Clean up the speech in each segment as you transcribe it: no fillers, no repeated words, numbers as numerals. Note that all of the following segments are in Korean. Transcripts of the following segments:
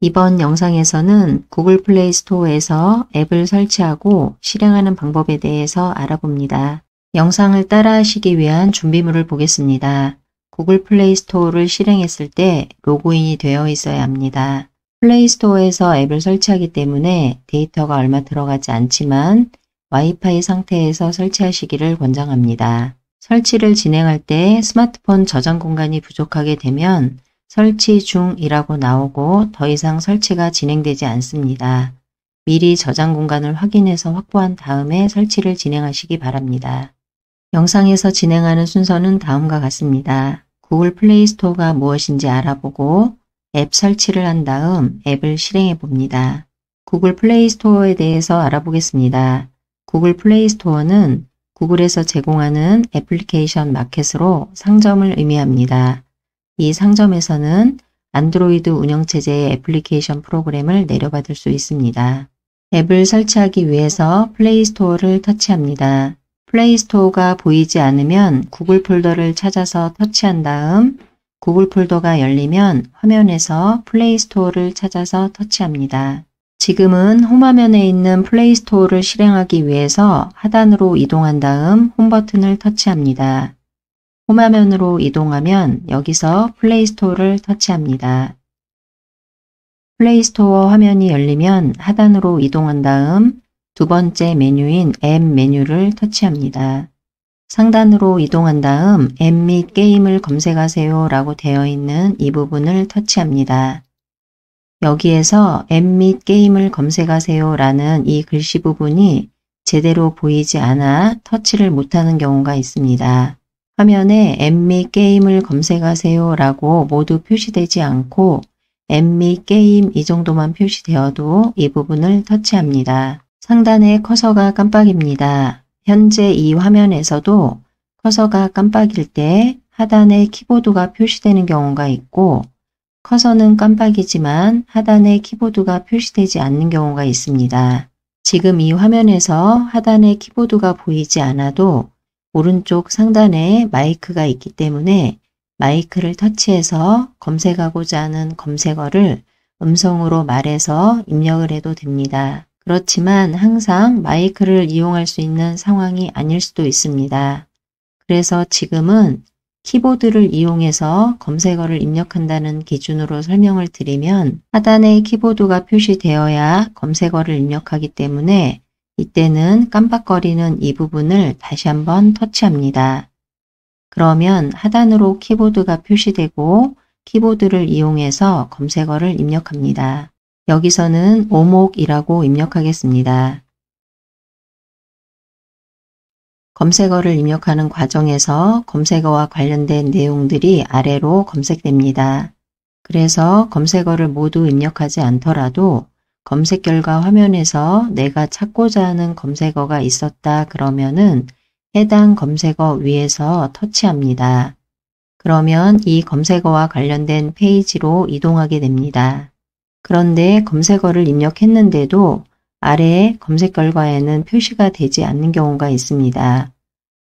이번 영상에서는 구글 플레이 스토어에서 앱을 설치하고 실행하는 방법에 대해서 알아봅니다. 영상을 따라하시기 위한 준비물을 보겠습니다. 구글 플레이 스토어를 실행했을 때 로그인이 되어 있어야 합니다. 플레이 스토어에서 앱을 설치하기 때문에 데이터가 얼마 들어가지 않지만 와이파이 상태에서 설치하시기를 권장합니다. 설치를 진행할 때 스마트폰 저장 공간이 부족하게 되면 설치 중이라고 나오고 더 이상 설치가 진행되지 않습니다. 미리 저장 공간을 확인해서 확보한 다음에 설치를 진행하시기 바랍니다. 영상에서 진행하는 순서는 다음과 같습니다. 구글 플레이 스토어가 무엇인지 알아보고 앱 설치를 한 다음 앱을 실행해 봅니다. 구글 플레이 스토어에 대해서 알아보겠습니다. 구글 플레이 스토어는 구글에서 제공하는 애플리케이션 마켓으로 상점을 의미합니다. 이 상점에서는 안드로이드 운영체제의 애플리케이션 프로그램을 내려받을 수 있습니다. 앱을 설치하기 위해서 플레이 스토어를 터치합니다. 플레이 스토어가 보이지 않으면 구글 폴더를 찾아서 터치한 다음 구글 폴더가 열리면 화면에서 플레이 스토어를 찾아서 터치합니다. 지금은 홈화면에 있는 플레이 스토어를 실행하기 위해서 하단으로 이동한 다음 홈 버튼을 터치합니다. 홈화면으로 이동하면 여기서 플레이 스토어를 터치합니다. 플레이 스토어 화면이 열리면 하단으로 이동한 다음 두 번째 메뉴인 앱 메뉴를 터치합니다. 상단으로 이동한 다음 앱 및 게임을 검색하세요 라고 되어 있는 이 부분을 터치합니다. 여기에서 앱 및 게임을 검색하세요 라는 이 글씨 부분이 제대로 보이지 않아 터치를 못하는 경우가 있습니다. 화면에 앱 및 게임을 검색하세요 라고 모두 표시되지 않고 앱 및 게임 이 정도만 표시되어도 이 부분을 터치합니다. 상단에 커서가 깜빡입니다. 현재 이 화면에서도 커서가 깜빡일 때 하단에 키보드가 표시되는 경우가 있고 커서는 깜빡이지만 하단에 키보드가 표시되지 않는 경우가 있습니다. 지금 이 화면에서 하단에 키보드가 보이지 않아도 오른쪽 상단에 마이크가 있기 때문에 마이크를 터치해서 검색하고자 하는 검색어를 음성으로 말해서 입력을 해도 됩니다. 그렇지만 항상 마이크를 이용할 수 있는 상황이 아닐 수도 있습니다. 그래서 지금은 키보드를 이용해서 검색어를 입력한다는 기준으로 설명을 드리면 하단에 키보드가 표시되어야 검색어를 입력하기 때문에 이때는 깜빡거리는 이 부분을 다시 한번 터치합니다. 그러면 하단으로 키보드가 표시되고 키보드를 이용해서 검색어를 입력합니다. 여기서는 오목이라고 입력하겠습니다. 검색어를 입력하는 과정에서 검색어와 관련된 내용들이 아래로 검색됩니다. 그래서 검색어를 모두 입력하지 않더라도 검색 결과 화면에서 내가 찾고자 하는 검색어가 있었다 그러면은 해당 검색어 위에서 터치합니다. 그러면 이 검색어와 관련된 페이지로 이동하게 됩니다. 그런데 검색어를 입력했는데도 아래에 검색 결과에는 표시가 되지 않는 경우가 있습니다.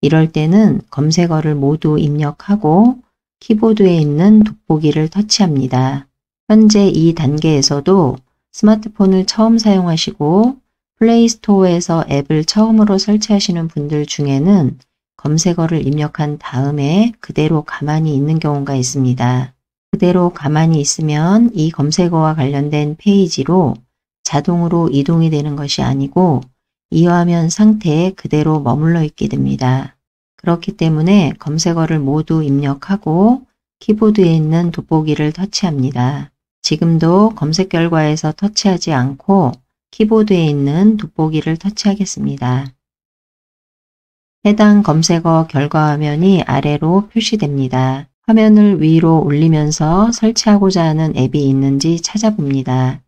이럴 때는 검색어를 모두 입력하고 키보드에 있는 돋보기를 터치합니다. 현재 이 단계에서도 스마트폰을 처음 사용하시고 플레이 스토어에서 앱을 처음으로 설치하시는 분들 중에는 검색어를 입력한 다음에 그대로 가만히 있는 경우가 있습니다. 그대로 가만히 있으면 이 검색어와 관련된 페이지로 자동으로 이동이 되는 것이 아니고 이 화면 상태에 그대로 머물러 있게 됩니다. 그렇기 때문에 검색어를 모두 입력하고 키보드에 있는 돋보기를 터치합니다. 지금도 검색 결과에서 터치하지 않고 키보드에 있는 돋보기를 터치하겠습니다. 해당 검색어 결과 화면이 아래로 표시됩니다. 화면을 위로 올리면서 설치하고자 하는 앱이 있는지 찾아봅니다.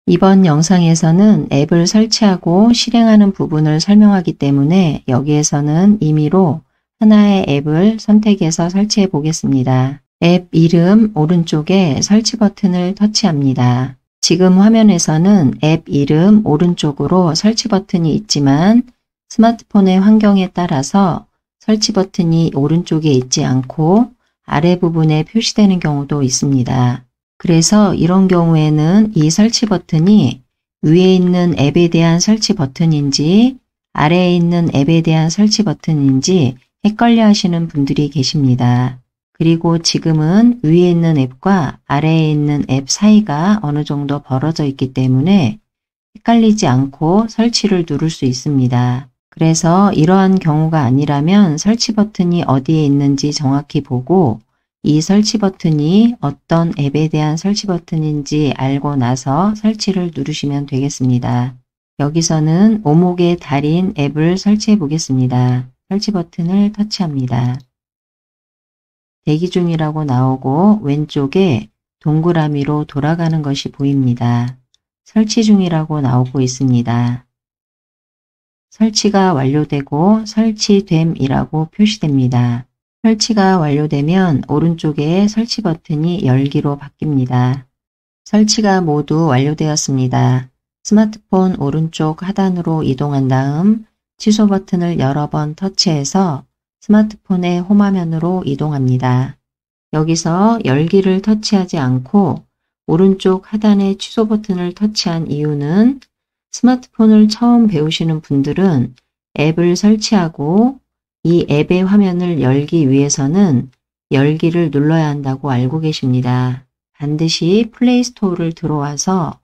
이번 영상에서는 앱을 설치하고 실행하는 부분을 설명하기 때문에 여기에서는 임의로 하나의 앱을 선택해서 설치해 보겠습니다. 앱 이름 오른쪽에 설치 버튼을 터치합니다. 지금 화면에서는 앱 이름 오른쪽으로 설치 버튼이 있지만 스마트폰의 환경에 따라서 설치 버튼이 오른쪽에 있지 않고 아래 부분에 표시되는 경우도 있습니다. 그래서 이런 경우에는 이 설치 버튼이 위에 있는 앱에 대한 설치 버튼인지 아래에 있는 앱에 대한 설치 버튼인지 헷갈려 하시는 분들이 계십니다. 그리고 지금은 위에 있는 앱과 아래에 있는 앱 사이가 어느 정도 벌어져 있기 때문에 헷갈리지 않고 설치를 누를 수 있습니다. 그래서 이러한 경우가 아니라면 설치 버튼이 어디에 있는지 정확히 보고 이 설치 버튼이 어떤 앱에 대한 설치 버튼인지 알고 나서 설치를 누르시면 되겠습니다. 여기서는 오목의 달인 앱을 설치해 보겠습니다. 설치 버튼을 터치합니다. 대기 중이라고 나오고 왼쪽에 동그라미로 돌아가는 것이 보입니다. 설치 중이라고 나오고 있습니다. 설치가 완료되고 설치됨이라고 표시됩니다. 설치가 완료되면 오른쪽에 설치 버튼이 열기로 바뀝니다. 설치가 모두 완료되었습니다. 스마트폰 오른쪽 하단으로 이동한 다음 취소 버튼을 여러 번 터치해서 스마트폰의 홈화면으로 이동합니다. 여기서 열기를 터치하지 않고 오른쪽 하단의 취소 버튼을 터치한 이유는 스마트폰을 처음 배우시는 분들은 앱을 설치하고 이 앱의 화면을 열기 위해서는 열기를 눌러야 한다고 알고 계십니다. 반드시 플레이스토어를 들어와서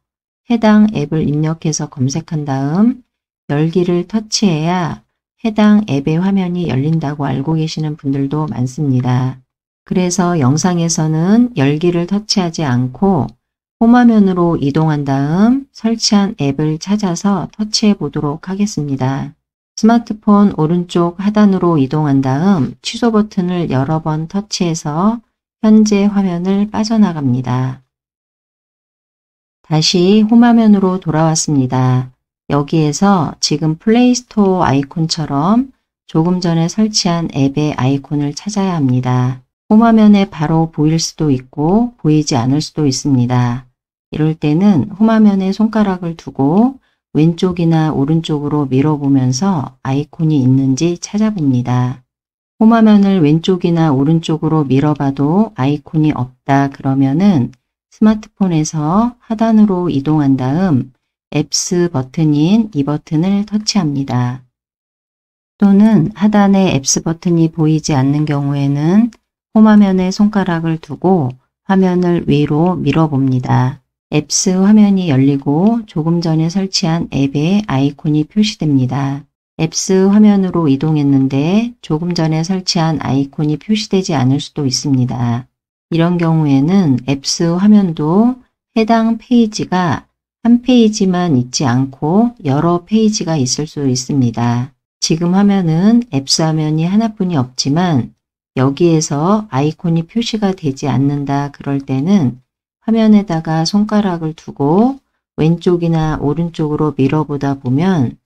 해당 앱을 입력해서 검색한 다음 열기를 터치해야 해당 앱의 화면이 열린다고 알고 계시는 분들도 많습니다. 그래서 영상에서는 열기를 터치하지 않고 홈화면으로 이동한 다음 설치한 앱을 찾아서 터치해 보도록 하겠습니다. 스마트폰 오른쪽 하단으로 이동한 다음 취소 버튼을 여러 번 터치해서 현재 화면을 빠져나갑니다. 다시 홈화면으로 돌아왔습니다. 여기에서 지금 플레이스토어 아이콘처럼 조금 전에 설치한 앱의 아이콘을 찾아야 합니다. 홈화면에 바로 보일 수도 있고 보이지 않을 수도 있습니다. 이럴 때는 홈화면에 손가락을 두고 왼쪽이나 오른쪽으로 밀어보면서 아이콘이 있는지 찾아봅니다. 홈화면을 왼쪽이나 오른쪽으로 밀어봐도 아이콘이 없다 그러면은 스마트폰에서 하단으로 이동한 다음 앱스 버튼인 이 버튼을 터치합니다. 또는 하단에 앱스 버튼이 보이지 않는 경우에는 홈화면에 손가락을 두고 화면을 위로 밀어봅니다. 앱스 화면이 열리고 조금 전에 설치한 앱의 아이콘이 표시됩니다. 앱스 화면으로 이동했는데 조금 전에 설치한 아이콘이 표시되지 않을 수도 있습니다. 이런 경우에는 앱스 화면도 해당 페이지가 한 페이지만 있지 않고 여러 페이지가 있을 수 있습니다. 지금 화면은 앱스 화면이 하나뿐이 없지만 여기에서 아이콘이 표시가 되지 않는다 그럴 때는 화면에다가 손가락을 두고 왼쪽이나 오른쪽으로 밀어보다 보면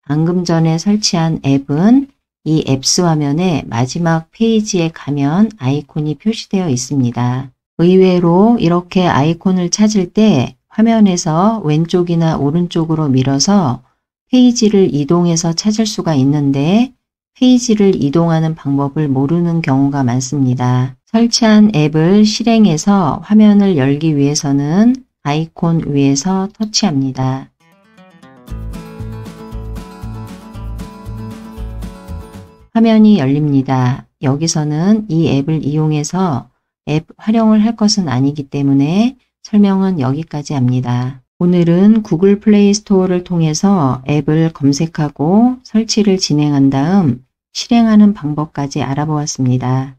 방금 전에 설치한 앱은 이 앱스 화면의 마지막 페이지에 가면 아이콘이 표시되어 있습니다. 의외로 이렇게 아이콘을 찾을 때 화면에서 왼쪽이나 오른쪽으로 밀어서 페이지를 이동해서 찾을 수가 있는데 페이지를 이동하는 방법을 모르는 경우가 많습니다. 설치한 앱을 실행해서 화면을 열기 위해서는 아이콘 위에서 터치합니다. 화면이 열립니다. 여기서는 이 앱을 이용해서 앱 활용을 할 것은 아니기 때문에 설명은 여기까지 합니다. 오늘은 구글 플레이 스토어를 통해서 앱을 검색하고 설치를 진행한 다음 실행하는 방법까지 알아보았습니다.